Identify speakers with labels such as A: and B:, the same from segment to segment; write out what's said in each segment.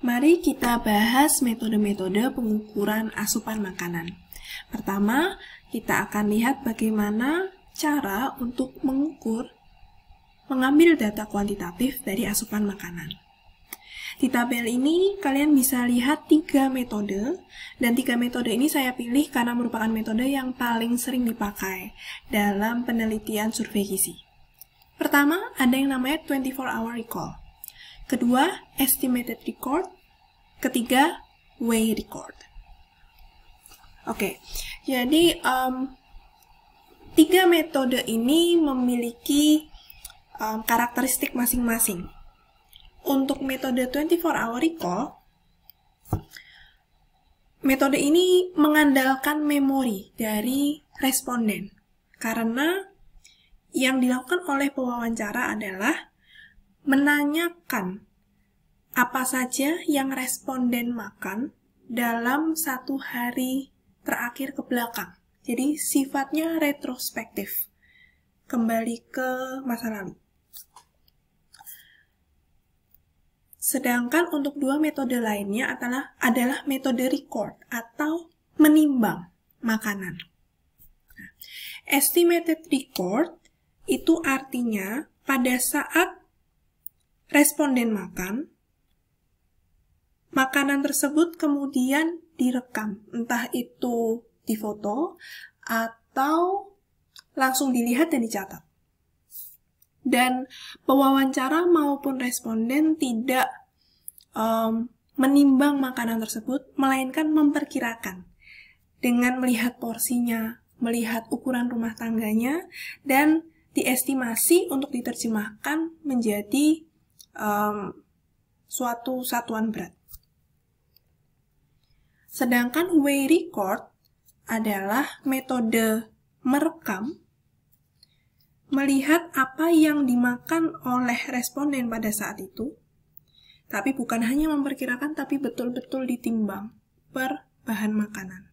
A: Mari kita bahas metode-metode pengukuran asupan makanan. Pertama, kita akan lihat bagaimana cara untuk mengambil data kuantitatif dari asupan makanan. Di tabel ini, kalian bisa lihat 3 metode, dan 3 metode ini saya pilih karena merupakan metode yang paling sering dipakai dalam penelitian survei gizi. Pertama, ada yang namanya 24-hour recall. Kedua, estimated record. Ketiga, weigh record. Oke, jadi 3 metode ini memiliki karakteristik masing-masing. Untuk metode 24-hour recall, metode ini mengandalkan memori dari responden. Karena yang dilakukan oleh pewawancara adalah menanyakan apa saja yang responden makan dalam 1 hari terakhir ke belakang. Jadi sifatnya retrospektif, kembali ke masa lalu. Sedangkan untuk 2 metode lainnya adalah metode record atau menimbang makanan. Estimated record itu artinya pada saat responden makan, makanan tersebut kemudian direkam, entah itu difoto atau langsung dilihat dan dicatat. Dan pewawancara maupun responden tidak menimbang makanan tersebut, melainkan memperkirakan dengan melihat porsinya, melihat ukuran rumah tangganya, dan diestimasi untuk diterjemahkan menjadi suatu satuan berat. Sedangkan weigh record adalah metode merekam, melihat apa yang dimakan oleh responden pada saat itu, tapi bukan hanya memperkirakan, tapi betul-betul ditimbang per bahan makanan.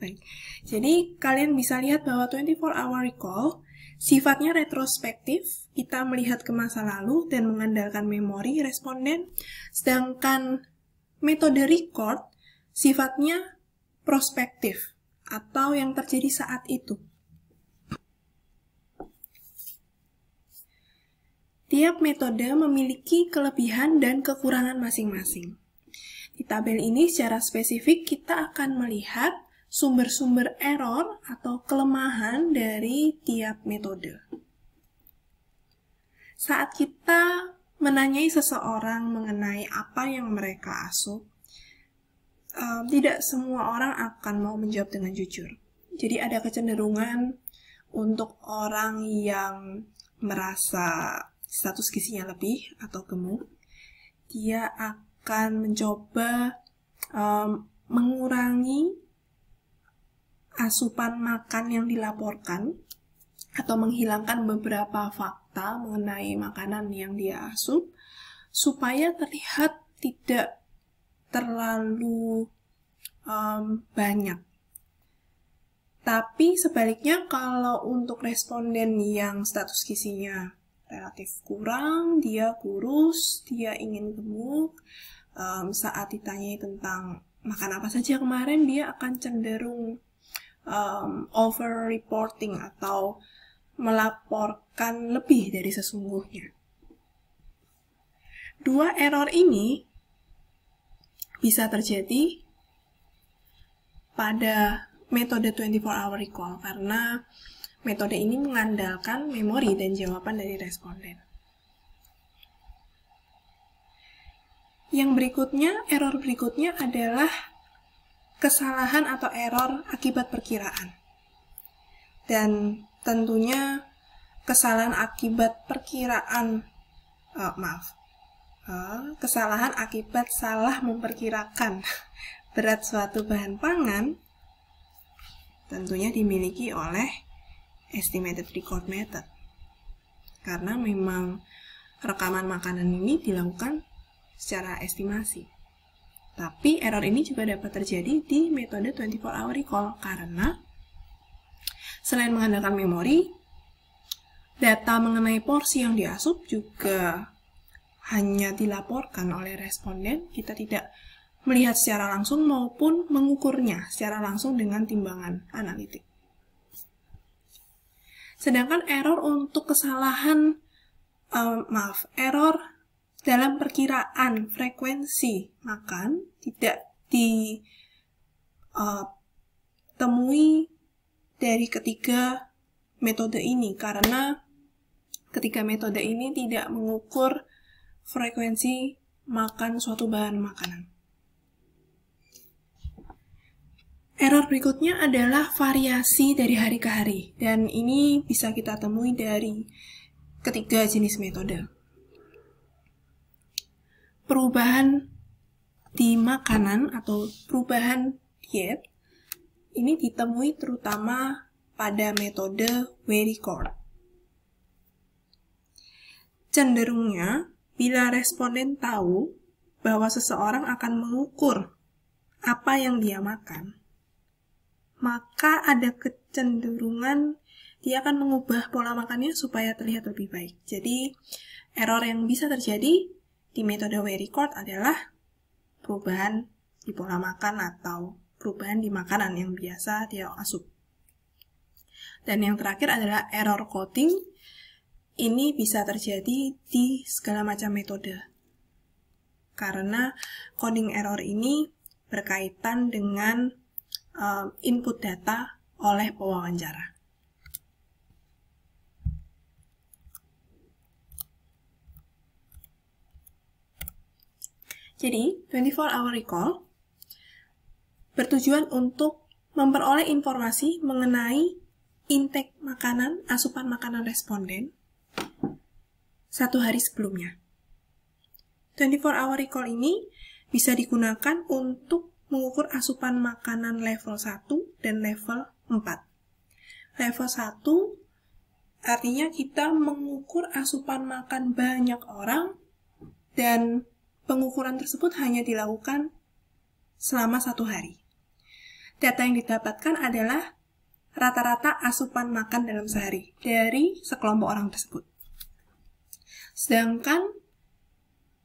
A: Baik, jadi kalian bisa lihat bahwa 24-hour recall sifatnya retrospektif, kita melihat ke masa lalu dan mengandalkan memori responden, sedangkan metode record sifatnya prospektif atau yang terjadi saat itu. Tiap metode memiliki kelebihan dan kekurangan masing-masing. Di tabel ini secara spesifik kita akan melihat sumber-sumber error atau kelemahan dari tiap metode. Saat kita menanyai seseorang mengenai apa yang mereka asup, tidak semua orang akan mau menjawab dengan jujur. Jadi ada kecenderungan untuk orang yang merasa status gizinya lebih atau gemuk, dia akan mencoba mengurangi asupan makan yang dilaporkan atau menghilangkan beberapa fakta mengenai makanan yang dia asup supaya terlihat tidak terlalu banyak. Tapi sebaliknya kalau untuk responden yang status gizinya relatif kurang, dia kurus, dia ingin gemuk, saat ditanyai tentang makan apa saja kemarin, dia akan cenderung over-reporting atau melaporkan lebih dari sesungguhnya. 2 error ini bisa terjadi pada metode 24-hour recall karena metode ini mengandalkan memori dan jawaban dari responden. Yang berikutnya, error berikutnya adalah kesalahan atau error akibat perkiraan. Dan tentunya kesalahan akibat perkiraan, kesalahan akibat salah memperkirakan berat suatu bahan pangan tentunya dimiliki oleh estimated record method. Karena memang rekaman makanan ini dilakukan secara estimasi. Tapi error ini juga dapat terjadi di metode 24-hour recall karena selain mengandalkan memori, data mengenai porsi yang diasup juga hanya dilaporkan oleh responden, kita tidak melihat secara langsung maupun mengukurnya secara langsung dengan timbangan analitik. Sedangkan error untuk kesalahan, error dalam perkiraan frekuensi makan tidak ditemui dari ketiga metode ini, karena ketiga metode ini tidak mengukur frekuensi makan suatu bahan makanan. Error berikutnya adalah variasi dari hari ke hari, dan ini bisa kita temui dari ketiga jenis metode. Perubahan di makanan atau perubahan diet ini ditemui terutama pada metode V-record. Cenderungnya, bila responden tahu bahwa seseorang akan mengukur apa yang dia makan, maka ada kecenderungan dia akan mengubah pola makannya supaya terlihat lebih baik. Jadi, error yang bisa terjadi di metode V-record adalah perubahan di pola makan atau perubahan di makanan yang biasa dia asup. Dan yang terakhir adalah error coding. Ini bisa terjadi di segala macam metode. Karena coding error ini berkaitan dengan input data oleh pewawancara. Jadi, 24-hour recall bertujuan untuk memperoleh informasi mengenai intake makanan, asupan makanan responden satu hari sebelumnya. 24-hour recall ini bisa digunakan untuk mengukur asupan makanan level 1 dan level 4. Level 1 artinya kita mengukur asupan makan banyak orang dan pengukuran tersebut hanya dilakukan selama 1 hari. Data yang didapatkan adalah rata-rata asupan makan dalam sehari dari sekelompok orang tersebut. Sedangkan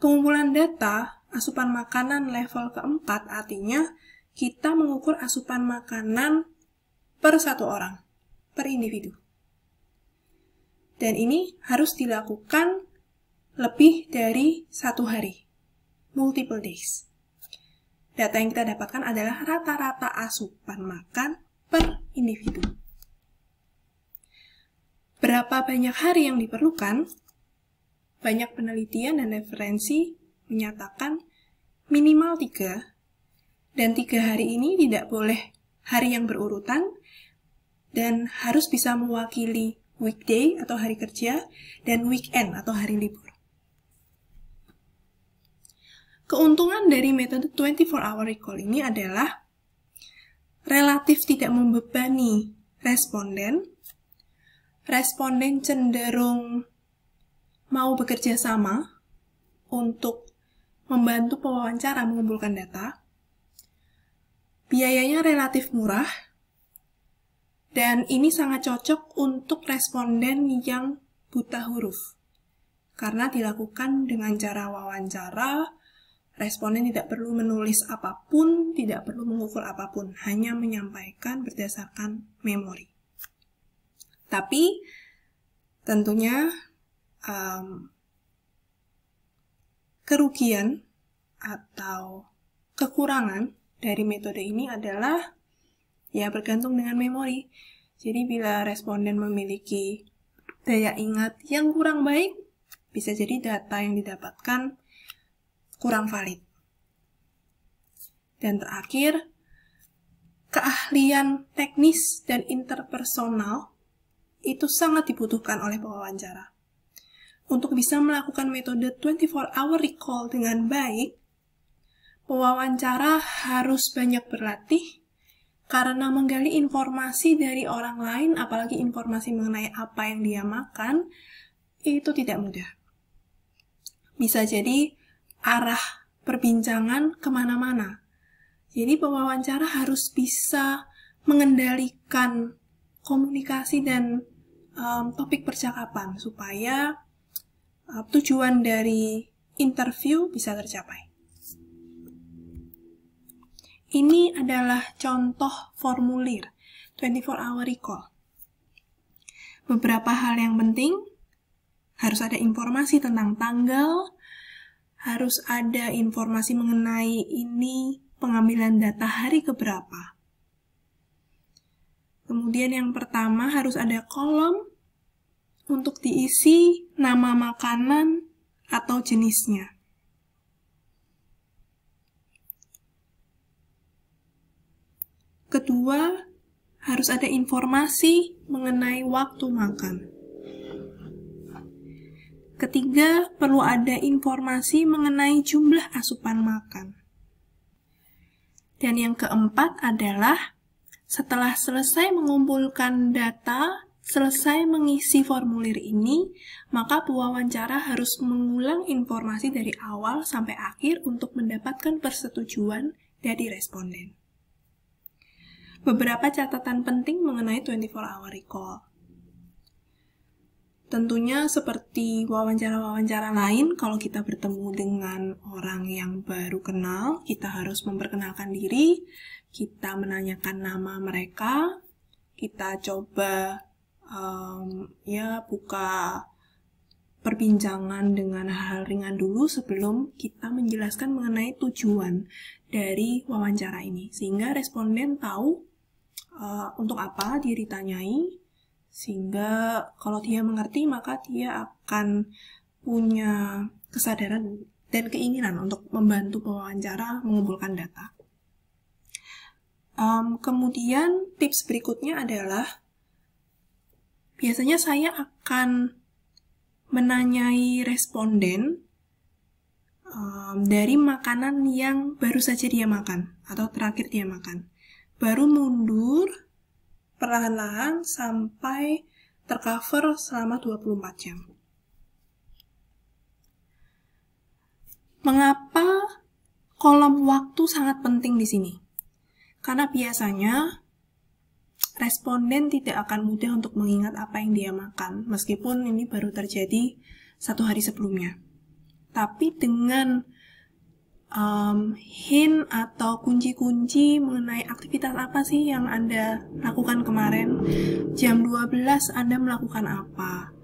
A: pengumpulan data asupan makanan level keempat artinya kita mengukur asupan makanan per 1 orang, per individu. Dan ini harus dilakukan lebih dari 1 hari. Multiple days. Data yang kita dapatkan adalah rata-rata asupan makan per individu. Berapa banyak hari yang diperlukan? Banyak penelitian dan referensi menyatakan minimal 3, dan 3 hari ini tidak boleh hari yang berurutan, dan harus bisa mewakili weekday atau hari kerja, dan weekend atau hari libur. Keuntungan dari metode 24-hour recall ini adalah relatif tidak membebani responden. Responden cenderung mau bekerja sama untuk membantu pewawancara mengumpulkan data. Biayanya relatif murah, dan ini sangat cocok untuk responden yang buta huruf. Karena dilakukan dengan cara wawancara, responden tidak perlu menulis apapun, tidak perlu mengukur apapun, hanya menyampaikan berdasarkan memori. Tapi, tentunya kerugian atau kekurangan dari metode ini adalah ya bergantung dengan memori. Jadi, bila responden memiliki daya ingat yang kurang baik, bisa jadi data yang didapatkan kurang valid. Dan terakhir, keahlian teknis dan interpersonal itu sangat dibutuhkan oleh pewawancara. Untuk bisa melakukan metode 24-hour recall dengan baik, pewawancara harus banyak berlatih karena menggali informasi dari orang lain, apalagi informasi mengenai apa yang dia makan, itu tidak mudah. Bisa jadi arah perbincangan kemana-mana. Jadi pewawancara harus bisa mengendalikan komunikasi dan topik percakapan supaya tujuan dari interview bisa tercapai. Ini adalah contoh formulir 24-hour recall. Beberapa hal yang penting, harus ada informasi tentang tanggal, harus ada informasi mengenai ini pengambilan data hari keberapa. Kemudian yang pertama harus ada kolom untuk diisi nama makanan atau jenisnya. Kedua, harus ada informasi mengenai waktu makan. Ketiga, perlu ada informasi mengenai jumlah asupan makan. Dan yang keempat adalah setelah selesai mengumpulkan data, selesai mengisi formulir ini, maka pewawancara harus mengulang informasi dari awal sampai akhir untuk mendapatkan persetujuan dari responden. Beberapa catatan penting mengenai 24-hour recall. Tentunya seperti wawancara-wawancara lain, kalau kita bertemu dengan orang yang baru kenal, kita harus memperkenalkan diri, kita menanyakan nama mereka, kita coba buka perbincangan dengan hal ringan dulu sebelum kita menjelaskan mengenai tujuan dari wawancara ini, sehingga responden tahu untuk apa dia ditanyai, sehingga kalau dia mengerti maka dia akan punya kesadaran dan keinginan untuk membantu pewawancara mengumpulkan data. Kemudian tips berikutnya adalah biasanya saya akan menanyai responden dari makanan yang baru saja dia makan atau terakhir dia makan. Baru mundur perlahan-lahan sampai tercover selama 24 jam. Mengapa kolom waktu sangat penting di sini? Karena biasanya responden tidak akan mudah untuk mengingat apa yang dia makan, meskipun ini baru terjadi 1 hari sebelumnya. Tapi dengan hint atau kunci-kunci mengenai aktivitas apa sih yang Anda lakukan kemarin, jam 12 Anda melakukan apa,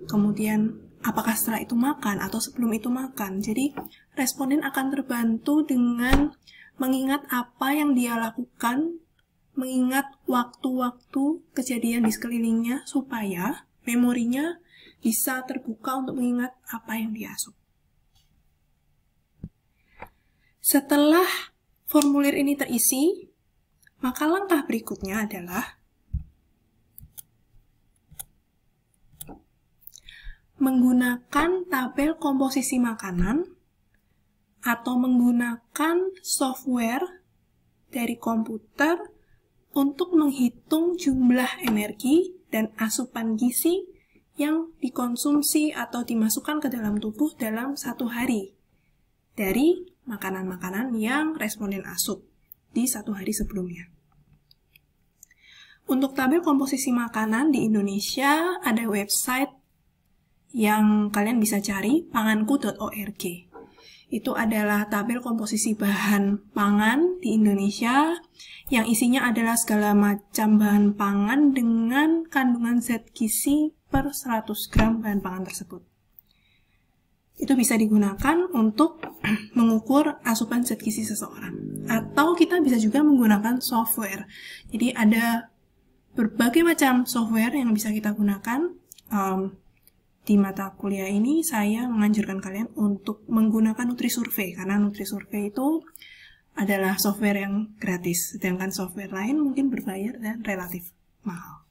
A: kemudian apakah setelah itu makan atau sebelum itu makan. Jadi responden akan terbantu dengan mengingat apa yang dia lakukan, mengingat waktu-waktu kejadian di sekelilingnya supaya memorinya bisa terbuka untuk mengingat apa yang dia asup. Setelah formulir ini terisi, maka langkah berikutnya adalah menggunakan tabel komposisi makanan atau menggunakan software dari komputer untuk menghitung jumlah energi dan asupan gizi yang dikonsumsi atau dimasukkan ke dalam tubuh dalam 1 hari dari makanan-makanan yang responden asup di 1 hari sebelumnya. Untuk tabel komposisi makanan di Indonesia ada website yang kalian bisa cari, panganku.org. Itu adalah tabel komposisi bahan pangan di Indonesia yang isinya adalah segala macam bahan pangan dengan kandungan zat gizi per 100 gram bahan pangan tersebut. Itu bisa digunakan untuk mengukur asupan zat gizi seseorang. Atau kita bisa juga menggunakan software. Jadi ada berbagai macam software yang bisa kita gunakan. Di mata kuliah ini saya menganjurkan kalian untuk menggunakan NutriSurvey, karena NutriSurvey itu adalah software yang gratis, sedangkan software lain mungkin berbayar dan relatif mahal.